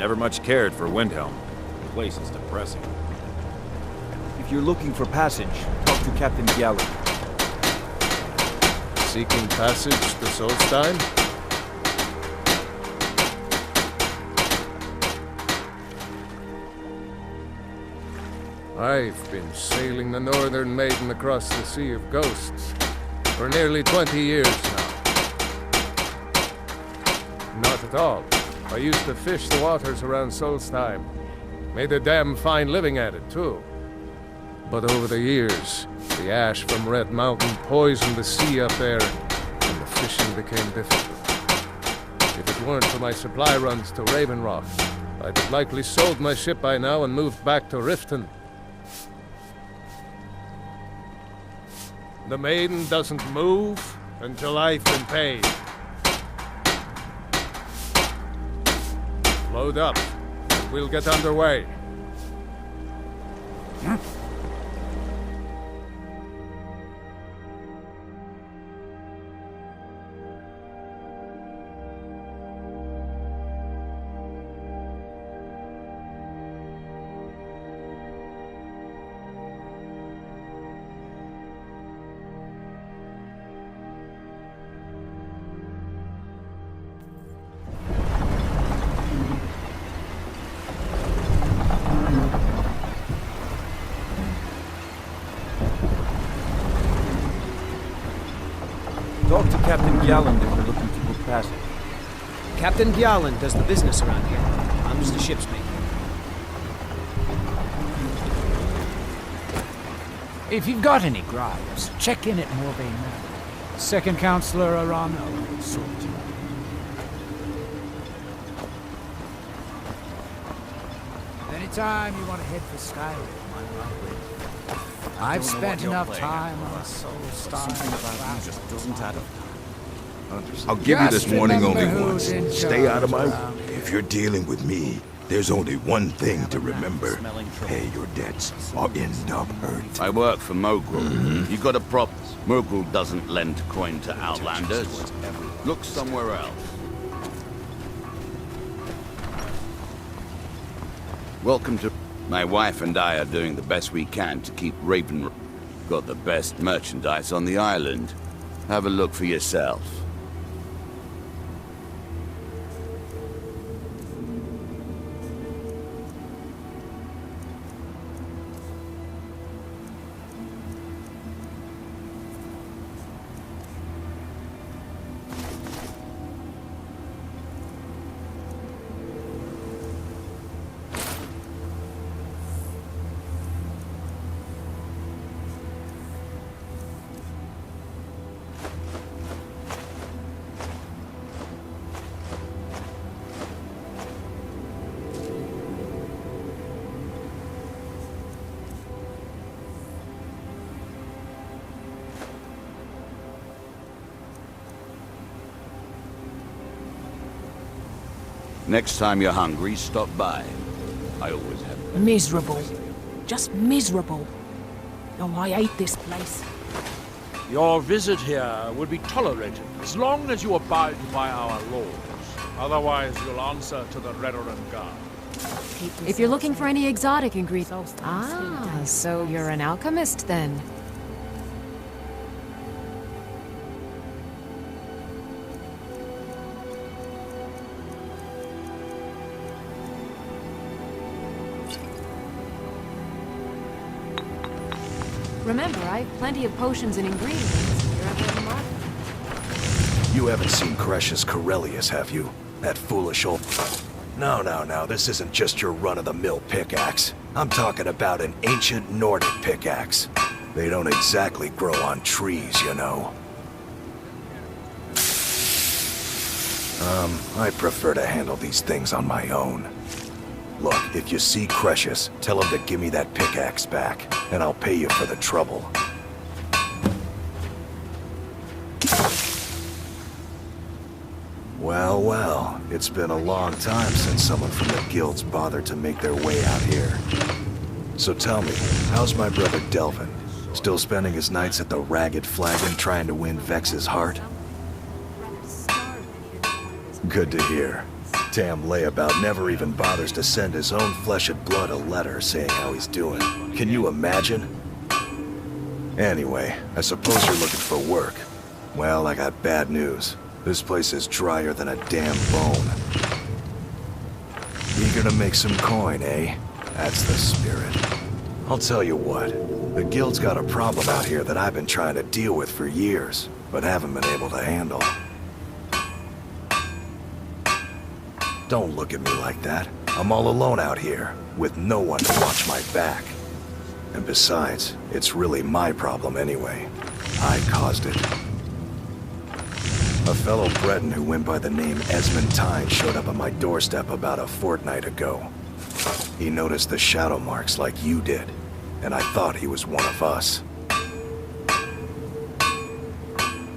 Never much cared for Windhelm. The place is depressing. If you're looking for passage, talk to Captain Gallant. Seeking passage to Solstein? I've been sailing the Northern Maiden across the Sea of Ghosts for nearly 20 years now. Not at all. I used to fish the waters around Solstheim. Made a damn fine living at it, too. But over the years, the ash from Red Mountain poisoned the sea up there, and the fishing became difficult. If it weren't for my supply runs to Ravenrock, I'd have likely sold my ship by now and moved back to Riften. The Maiden doesn't move until I've been paid. Load up, and we'll get underway. Talk to Captain Gallant if you're looking to book passage. Captain Gjalland does the business around here. I'm just a ship's mate. If you've got any gripes, check in at Morvain Manor. Second Counselor Arano will sort you out. Anytime you want to head for Skyrim, I'm right with you. I've spent enough time on Soul Star. Just doesn't add up. I'll give you this warning only once. Stay out of my way. If you're dealing with me, there's only one thing to remember. Pay your debts or end up hurt. I work for Mogul. You got a problem? Mogul doesn't lend coin to outlanders. Look somewhere else. Welcome to... My wife and I are doing the best we can to keep Raven... Got the best merchandise on the island. Have a look for yourself. Next time you're hungry, stop by. I always have. Miserable. Just miserable. Oh, I hate this place. Your visit here would be tolerated as long as you abide by our laws. Otherwise, you'll answer to the Redoran Guard. If you're looking for any exotic ingredients... Ah, so you're an alchemist then? Remember, I have plenty of potions and ingredients. If you're ever in the market. You haven't seen Cresius Corellius, have you? That foolish old... No, this isn't just your run-of-the-mill pickaxe. I'm talking about an ancient Nordic pickaxe. They don't exactly grow on trees, you know. I prefer to handle these things on my own. Look, if you see Cresius, tell him to give me that pickaxe back, and I'll pay you for the trouble. Well, it's been a long time since someone from the guilds bothered to make their way out here. So tell me, how's my brother Delvin? Still spending his nights at the Ragged Flagon trying to win Vex's heart? Good to hear. Damn layabout never even bothers to send his own flesh and blood a letter saying how he's doing. Can you imagine? Anyway, I suppose you're looking for work. Well, I got bad news. This place is drier than a damn bone. Eager to make some coin, eh? That's the spirit. I'll tell you what. The guild's got a problem out here that I've been trying to deal with for years, but haven't been able to handle. Don't look at me like that. I'm all alone out here, with no one to watch my back. And besides, it's really my problem anyway. I caused it. A fellow Breton who went by the name Esmond Tyne showed up on my doorstep about a fortnight ago. He noticed the shadow marks like you did, and I thought he was one of us.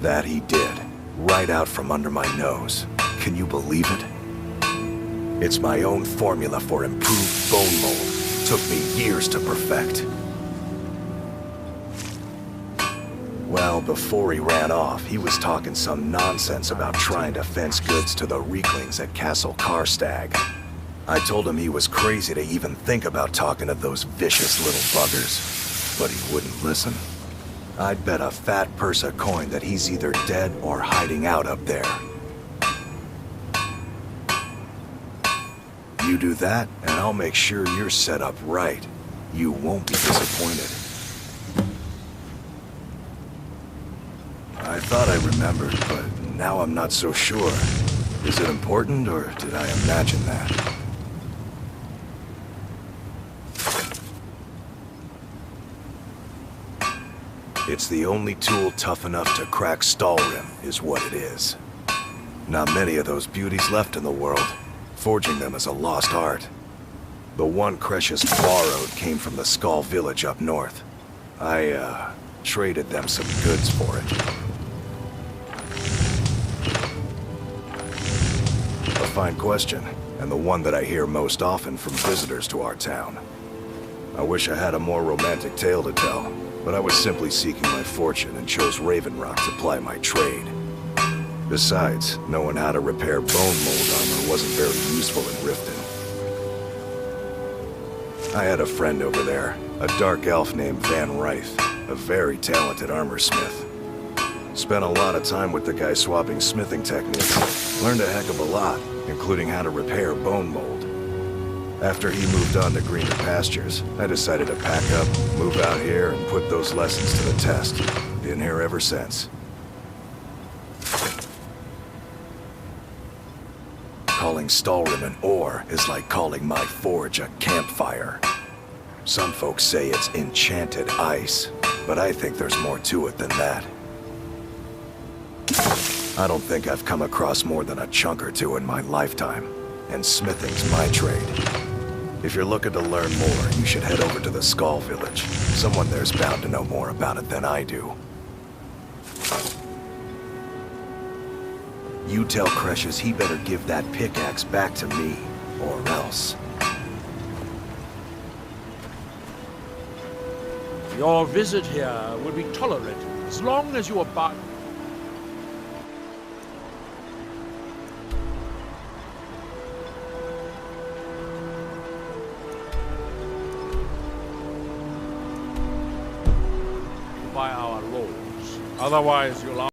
That he did, right out from under my nose. Can you believe it? It's my own formula for improved bone mold. Took me years to perfect. Well, before he ran off, he was talking some nonsense about trying to fence goods to the Reeklings at Castle Karstag. I told him he was crazy to even think about talking to those vicious little buggers, but he wouldn't listen. I'd bet a fat purse of coin that he's either dead or hiding out up there. You do that, and I'll make sure you're set up right. You won't be disappointed. I thought I remembered, but now I'm not so sure. Is it important, or did I imagine that? It's the only tool tough enough to crack Skyrim, is what it is. Not many of those beauties left in the world. Forging them is a lost art. The one Cresius borrowed came from the Skull village up north. I, traded them some goods for it. A fine question, and the one that I hear most often from visitors to our town. I wish I had a more romantic tale to tell, but I was simply seeking my fortune and chose Raven Rock to ply my trade. Besides, knowing how to repair bone mold armor wasn't very useful in Riften. I had a friend over there, a dark elf named Van Ryth, a very talented armor smith. Spent a lot of time with the guy swapping smithing techniques. Learned a heck of a lot, including how to repair bone mold. After he moved on to greener pastures, I decided to pack up, move out here, and put those lessons to the test. Been here ever since. Calling Stalrim an ore is like calling my forge a campfire. Some folks say it's enchanted ice, but I think there's more to it than that. I don't think I've come across more than a chunk or two in my lifetime, and smithing's my trade. If you're looking to learn more, you should head over to the Skull village. Someone there's bound to know more about it than I do. You tell Cresius he better give that pickaxe back to me, or else. Your visit here will be tolerated as long as you abide. By our laws. Otherwise, you'll